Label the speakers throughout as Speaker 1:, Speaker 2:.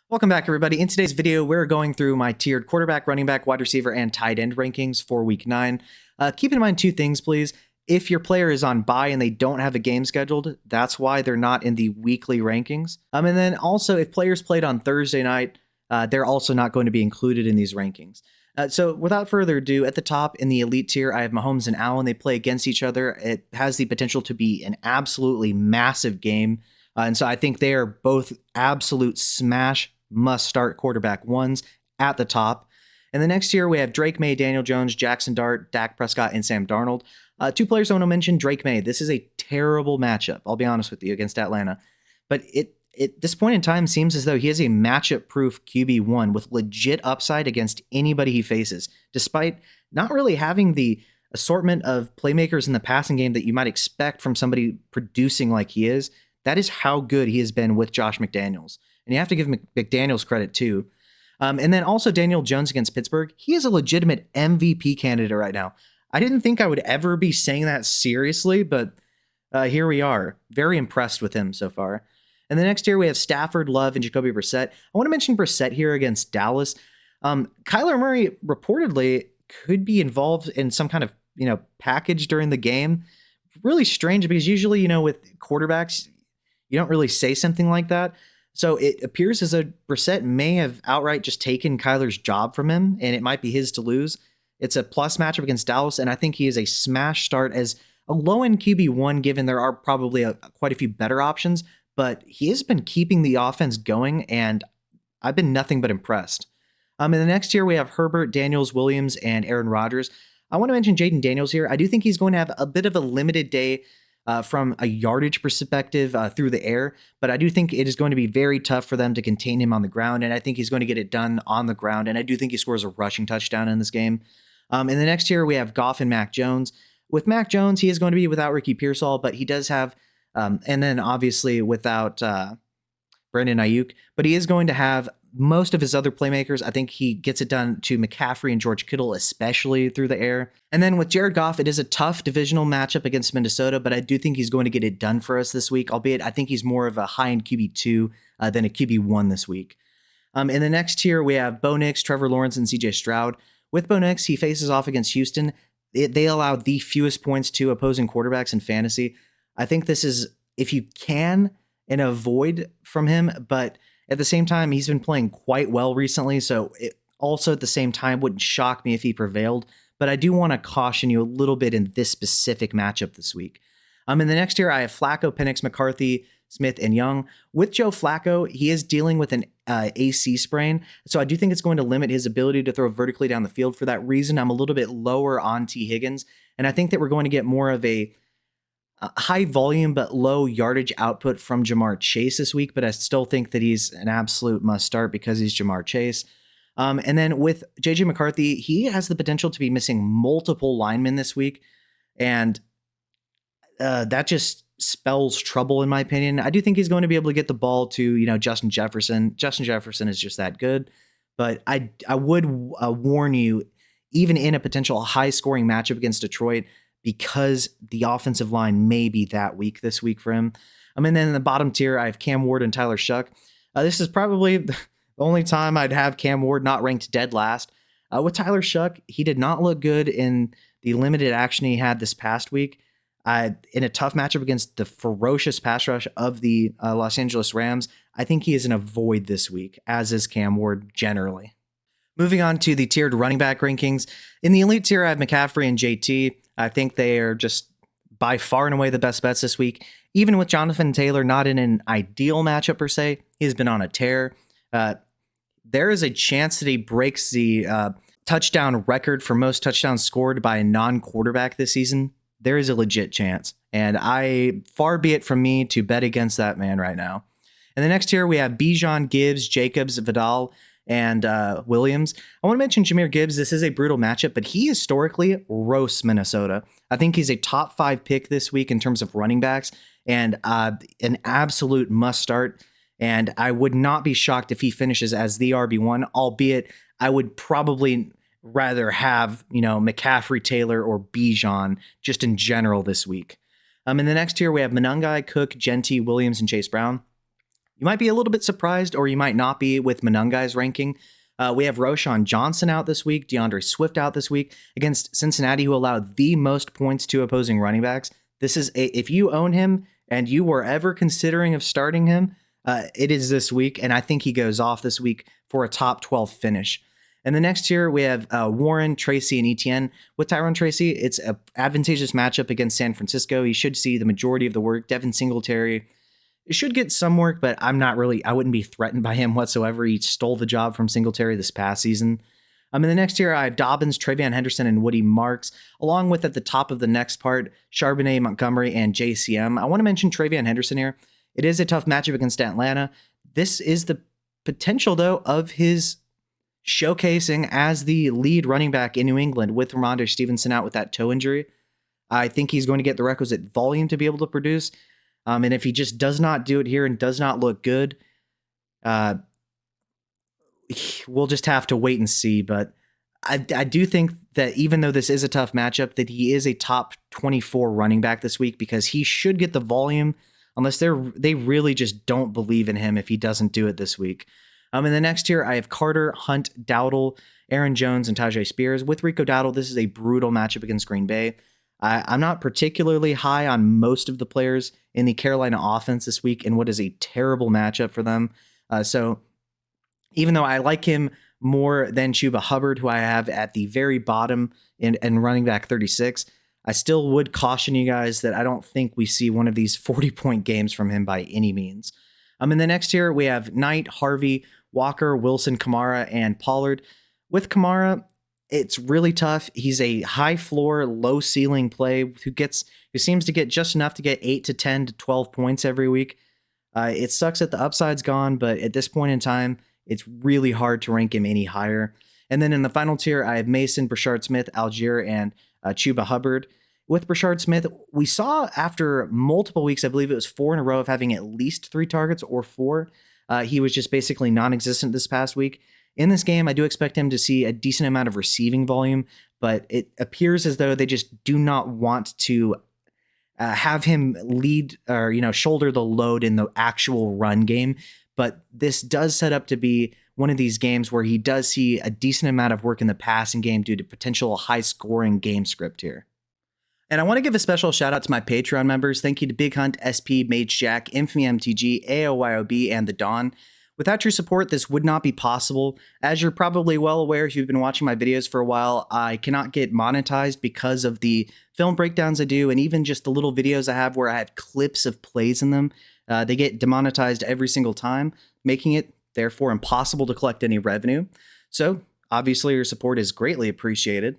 Speaker 1: Welcome back, everybody. In today's video, we're going through my tiered quarterback, running back, wide receiver, and tight end rankings for Week 9. Keep in mind two things, please. If your player is on bye and they don't have a game scheduled, that's why they're not in the weekly rankings. And then also, if players played on Thursday night, they're also not going to be included in these rankings. So without further ado, at the top in the elite tier, I have Mahomes and Allen. They play against each other. It has the potential to be an absolutely massive game. And so I think they are both absolute smash must-start quarterback ones at the top. And the next tier, we have Drake May, Daniel Jones, Jackson Dart, Dak Prescott, and Sam Darnold. Two players I want to mention, Drake May. This is a terrible matchup, I'll be honest with you, against Atlanta. But at this point in time seems as though he has a matchup-proof QB1 with legit upside against anybody he faces, despite not really having the assortment of playmakers in the passing game that you might expect from somebody producing like he is. That is how good he has been with Josh McDaniels. And you have to give McDaniels credit too. And then also Daniel Jones against Pittsburgh. He is a legitimate MVP candidate right now. I didn't think I would ever be saying that seriously, but here we are. Very impressed with him so far. And the next year we have Stafford, Love, and Jacoby Brissett. I want to mention Brissett here against Dallas. Kyler Murray reportedly could be involved in some kind of package during the game. Really strange because usually with quarterbacks you don't really say something like that. So it appears as though Brissett may have outright just taken Kyler's job from him, and it might be his to lose. It's a plus matchup against Dallas, and I think he is a smash start as a low-end QB1, given there are probably quite a few better options, but he has been keeping the offense going, and I've been nothing but impressed. In the next tier, we have Herbert, Daniels, Williams, and Aaron Rodgers. I want to mention Jaden Daniels here. I do think he's going to have a bit of a limited day from a yardage perspective through the air, but I do think it is going to be very tough for them to contain him on the ground, and I think he's going to get it done on the ground, and I do think he scores a rushing touchdown in this game. In the next tier, we have Goff and Mac Jones. With Mac Jones, he is going to be without Ricky Pearsall, but he does have, and then obviously without Brandon Ayuk, but he is going to have most of his other playmakers. I think he gets it done to McCaffrey and George Kittle, especially through the air. And then with Jared Goff, it is a tough divisional matchup against Minnesota, but I do think he's going to get it done for us this week, albeit I think he's more of a high-end QB2 than a QB1 this week. In the next tier, we have Bo Nix, Trevor Lawrence, and CJ Stroud. With Bo Nix, he faces off against Houston. They allow the fewest points to opposing quarterbacks in fantasy. I think this is, if you can, an avoid from him, but at the same time, he's been playing quite well recently, so it also at the same time wouldn't shock me if he prevailed, but I do want to caution you a little bit in this specific matchup this week. In the next tier, I have Flacco, Penix, McCarthy, Smith, and Young. With Joe Flacco, he is dealing with an AC sprain, so I do think it's going to limit his ability to throw vertically down the field. For that reason, I'm a little bit lower on T. Higgins, and I think that we're going to get more of a high volume but low yardage output from Jamar Chase this week, but I still think that he's an absolute must start because he's Jamar Chase. And then with JJ McCarthy, he has the potential to be missing multiple linemen this week, and that just spells trouble in my opinion. I do think he's going to be able to get the ball to Justin Jefferson. Justin Jefferson is just that good, but I would warn you, even in a potential high scoring matchup against Detroit, because the offensive line may be that weak this week for him. And then in the bottom tier, I have Cam Ward and Tyler Shuck. This is probably the only time I'd have Cam Ward not ranked dead last. With Tyler Shuck, he did not look good in the limited action he had this past week. In a tough matchup against the ferocious pass rush of the Los Angeles Rams, I think he is an avoid this week, as is Cam Ward generally. Moving on to the tiered running back rankings. In the elite tier, I have McCaffrey and JT. I think they are just by far and away the best bets this week. Even with Jonathan Taylor not in an ideal matchup per se, he's been on a tear. There is a chance that he breaks the touchdown record for most touchdowns scored by a non-quarterback this season. There is a legit chance, and far be it from me to bet against that man right now. In the next tier, we have Bijan, Gibbs, Jacobs, Vidal, and Williams. I want to mention Jahmyr Gibbs. This is a brutal matchup, but he historically roasts Minnesota. I think he's a top 5 pick this week in terms of running backs and an absolute must start. And I would not be shocked if he finishes as the RB1, albeit I would probably rather have, McCaffrey, Taylor, or Bijan just in general this week. In the next tier, we have Monangai, Cook, Genty, Williams, and Chase Brown. You might be a little bit surprised, or you might not be with Monungai's ranking. We have Roshan Johnson out this week, DeAndre Swift out this week against Cincinnati, who allowed the most points to opposing running backs. If you own him and you were ever considering of starting him, it is this week, and I think he goes off this week for a top 12 finish. And the next tier, we have Warren, Tracy, and Etienne. With Tyrone Tracy, it's an advantageous matchup against San Francisco. He should see the majority of the work. Devin Singletary should get some work, but I wouldn't be threatened by him whatsoever. He stole the job from Singletary this past season. In the next tier, I have Dobbins, Travion Henderson, and Woody Marks, along with at the top of the next part, Charbonnet, Montgomery, and JCM. I want to mention Travion Henderson here. It is a tough matchup against Atlanta. This is the potential, though, of his showcasing as the lead running back in New England with Rhamondre Stevenson out with that toe injury. I think he's going to get the requisite volume to be able to produce. And if he just does not do it here and does not look good, we'll just have to wait and see. But I do think that even though this is a tough matchup, that he is a top 24 running back this week, because he should get the volume unless they really just don't believe in him if he doesn't do it this week. In the next tier, I have Carter, Hunt, Dowdle, Aaron Jones, and Tajay Spears. With Rico Dowdle, this is a brutal matchup against Green Bay. I'm not particularly high on most of the players in the Carolina offense this week in what is a terrible matchup for them. So even though I like him more than Chuba Hubbard, who I have at the very bottom and running back 36, I still would caution you guys that I don't think we see one of these 40-point games from him by any means. In the next tier, we have Knight, Harvey, Walker, Wilson, Kamara, and Pollard. With Kamara, it's really tough. He's a high floor, low ceiling play who seems to get just enough to get 8 to 10 to 12 points every week. It sucks that the upside's gone, but at this point in time, it's really hard to rank him any higher. And then in the final tier, I have Mason, Brashard Smith, Algier, and Chuba Hubbard. With Brashard Smith, we saw after multiple weeks, I believe it was 4 in a row of having at least 3 targets or 4. He was just basically non-existent this past week. In this game, I do expect him to see a decent amount of receiving volume, but it appears as though they just do not want to have him lead or, shoulder the load in the actual run game. But this does set up to be one of these games where he does see a decent amount of work in the passing game due to potential high-scoring game script here. And I want to give a special shout out to my Patreon members. Thank you to Big Hunt, SP, Mage Jack, Infamy MTG, AOYOB, and The Dawn. Without your support, this would not be possible. As you're probably well aware if you've been watching my videos for a while, I cannot get monetized because of the film breakdowns I do, and even just the little videos I have where I have clips of plays in them. They get demonetized every single time, making it, therefore, impossible to collect any revenue. So, obviously, your support is greatly appreciated.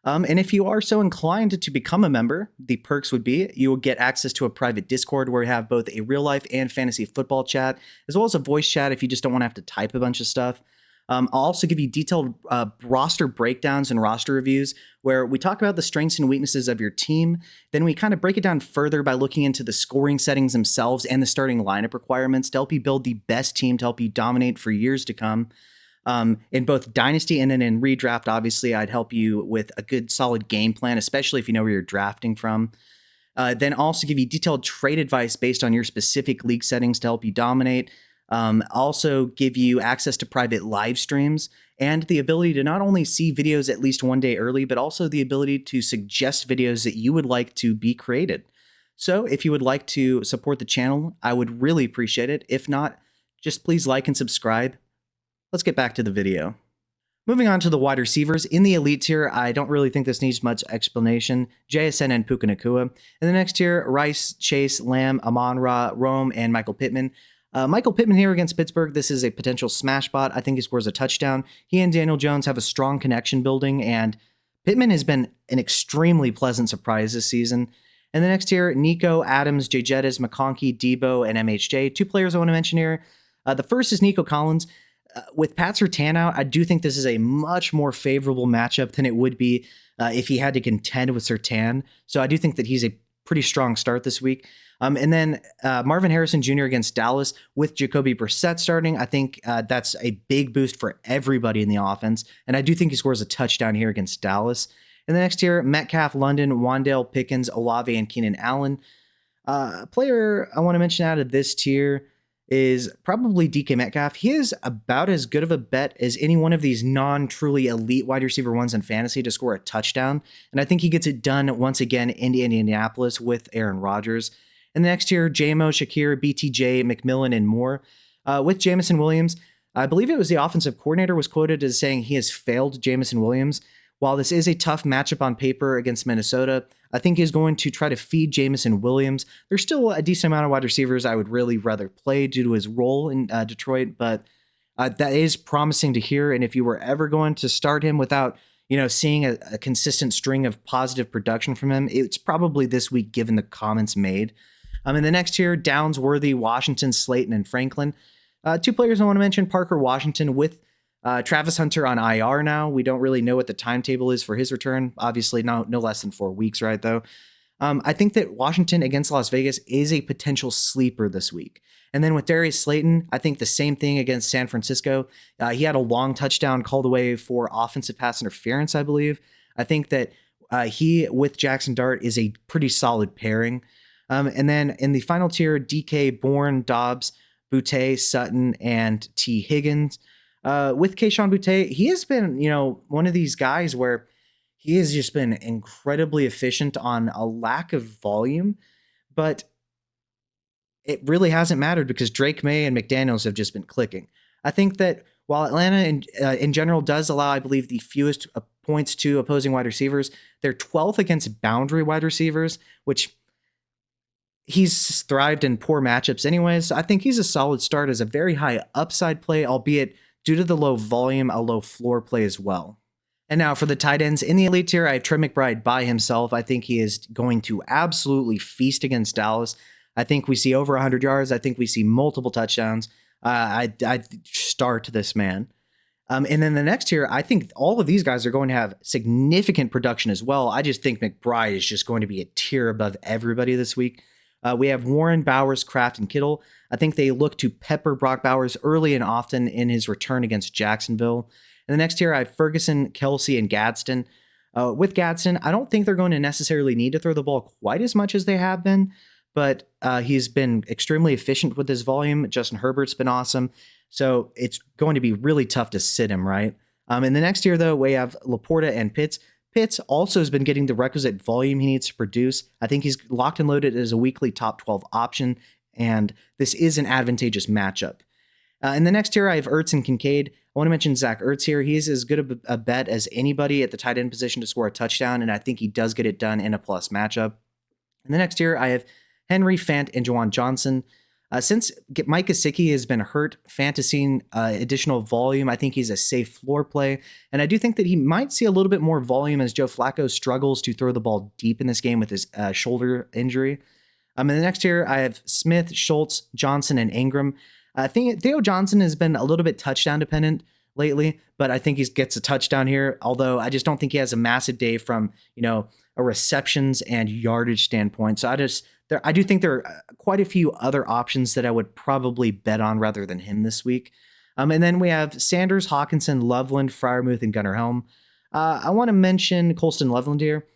Speaker 1: And if you are so inclined to become a member, the perks would be you will get access to a private Discord where we have both a real life and fantasy football chat, as well as a voice chat if you just don't want to have to type a bunch of stuff. I'll also give you detailed roster breakdowns and roster reviews where we talk about the strengths and weaknesses of your team. Then we kind of break it down further by looking into the scoring settings themselves and the starting lineup requirements to help you build the best team to help you dominate for years to come. In both Dynasty and then in Redraft, obviously, I'd help you with a good, solid game plan, especially if you know where you're drafting from. Then also give you detailed trade advice based on your specific league settings to help you dominate. Also give you access to private live streams and the ability to not only see videos at least one day early, but also the ability to suggest videos that you would like to be created. So if you would like to support the channel, I would really appreciate it. If not, just please like and subscribe. Let's get back to the video. Moving on to the wide receivers. In the elite tier, I don't really think this needs much explanation. JSN and Puka Nacua. In the next tier, Rice, Chase, Lamb, Amon-Ra, Rome, and Michael Pittman. Michael Pittman here against Pittsburgh. This is a potential smash spot. I think he scores a touchdown. He and Daniel Jones have a strong connection building, and Pittman has been an extremely pleasant surprise this season. In the next tier, Nico, Adams, Jay Jettis, McConkey, Debo, and MHJ. 2 players I want to mention here. The first is Nico Collins. With Pat Surtain out, I do think this is a much more favorable matchup than it would be if he had to contend with Surtain. So I do think that he's a pretty strong start this week. And then Marvin Harrison Jr. against Dallas with Jacoby Brissett starting. I think that's a big boost for everybody in the offense. And I do think he scores a touchdown here against Dallas. In the next tier, Metcalf, London, Wan'Dale, Pickens, Olave, and Keenan Allen. A player I want to mention out of this tier is probably DK Metcalf. He is about as good of a bet as any one of these non-truly elite wide receiver ones in fantasy to score a touchdown. And I think he gets it done once again in Indianapolis with Aaron Rodgers. And the next tier, JMO, Shakir, BTJ, McMillan, and more. With Jameson Williams, I believe it was the offensive coordinator was quoted as saying he has failed Jameson Williams. While this is a tough matchup on paper against Minnesota, I think he's going to try to feed Jameson Williams. There's still a decent amount of wide receivers I would really rather play due to his role in Detroit, but that is promising to hear. And if you were ever going to start him without, seeing a consistent string of positive production from him, it's probably this week given the comments made. In the next tier, Downs, Worthy, Washington, Slayton, and Franklin. Two players I want to mention, Parker Washington with Travis Hunter on IR now. We don't really know what the timetable is for his return. Obviously, no less than 4 weeks, right, though. I think that Washington against Las Vegas is a potential sleeper this week. And then with Darius Slayton, I think the same thing against San Francisco. He had a long touchdown called away for offensive pass interference, I believe. I think that he with Jackson Dart is a pretty solid pairing. And then in the final tier, DK, Bourne, Dobbs, Boutte, Sutton, and T. Higgins. With Kayshon Boutte, he has been, one of these guys where he has just been incredibly efficient on a lack of volume, but it really hasn't mattered because Drake May and McDaniels have just been clicking. I think that while Atlanta in general does allow, I believe, the fewest points to opposing wide receivers, they're 12th against boundary wide receivers, which he's thrived in poor matchups anyways. So I think he's a solid start as a very high upside play, albeit due to the low volume, a low floor play as well. And now for the tight ends in the elite tier, I have Trey McBride by himself. I think he is going to absolutely feast against Dallas. I think we see over 100 yards. I think we see multiple touchdowns. I'd start this man. And then the next tier, I think all of these guys are going to have significant production as well. I just think McBride is just going to be a tier above everybody this week. We have Warren, Bowers, Kraft, and Kittle. I think they look to pepper Brock Bowers early and often in his return against Jacksonville. And the next tier, I have Ferguson, Kelsey, and Gadsden. With Gadsden, I don't think they're going to necessarily need to throw the ball quite as much as they have been, but he's been extremely efficient with his volume. Justin Herbert's been awesome. So it's going to be really tough to sit him, right? In the next tier, though, we have Laporta and Pitts. Pitts also has been getting the requisite volume he needs to produce. I think he's locked and loaded as a weekly top 12 option, and this is an advantageous matchup. In the next tier, I have Ertz and Kincaid. I want to mention Zach Ertz here. He's as good of a bet as anybody at the tight end position to score a touchdown, and I think he does get it done in a plus matchup. In the next tier, I have Henry, Fant, and Juwan Johnson. Since Mike Gesicki has been hurt, Fant has seen additional volume. I think he's a safe floor play. And I do think that he might see a little bit more volume as Joe Flacco struggles to throw the ball deep in this game with his shoulder injury. In the next tier, I have Smith, Schultz, Johnson, and Ingram. I think Theo Johnson has been a little bit touchdown dependent lately, but I think he gets a touchdown here. Although I just don't think he has a massive day from, a receptions and yardage standpoint. So I do think there are quite a few other options that I would probably bet on rather than him this week. And then we have Sanders, Hawkinson, Loveland, Freiermuth, and Gunnar Helm. I want to mention Colston Loveland here.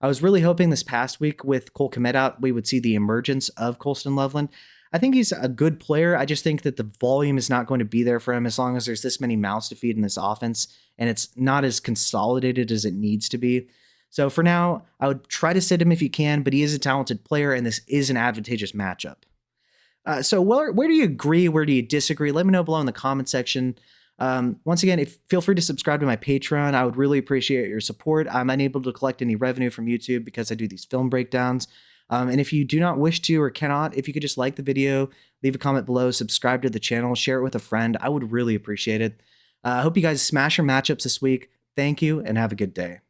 Speaker 1: I was really hoping this past week with Cole Kmet out, we would see the emergence of Colston Loveland. I think he's a good player. I just think that the volume is not going to be there for him as long as there's this many mouths to feed in this offense, and it's not as consolidated as it needs to be. So for now, I would try to sit him if you can, but he is a talented player, and this is an advantageous matchup. So where do you agree? Where do you disagree? Let me know below in the comment section. Once again, feel free to subscribe to my Patreon. I would really appreciate your support. I'm unable to collect any revenue from YouTube because I do these film breakdowns. And if you do not wish to or cannot, if you could just like the video, leave a comment below, subscribe to the channel, share it with a friend, I would really appreciate it. I hope you guys smash your matchups this week. Thank you and have a good day.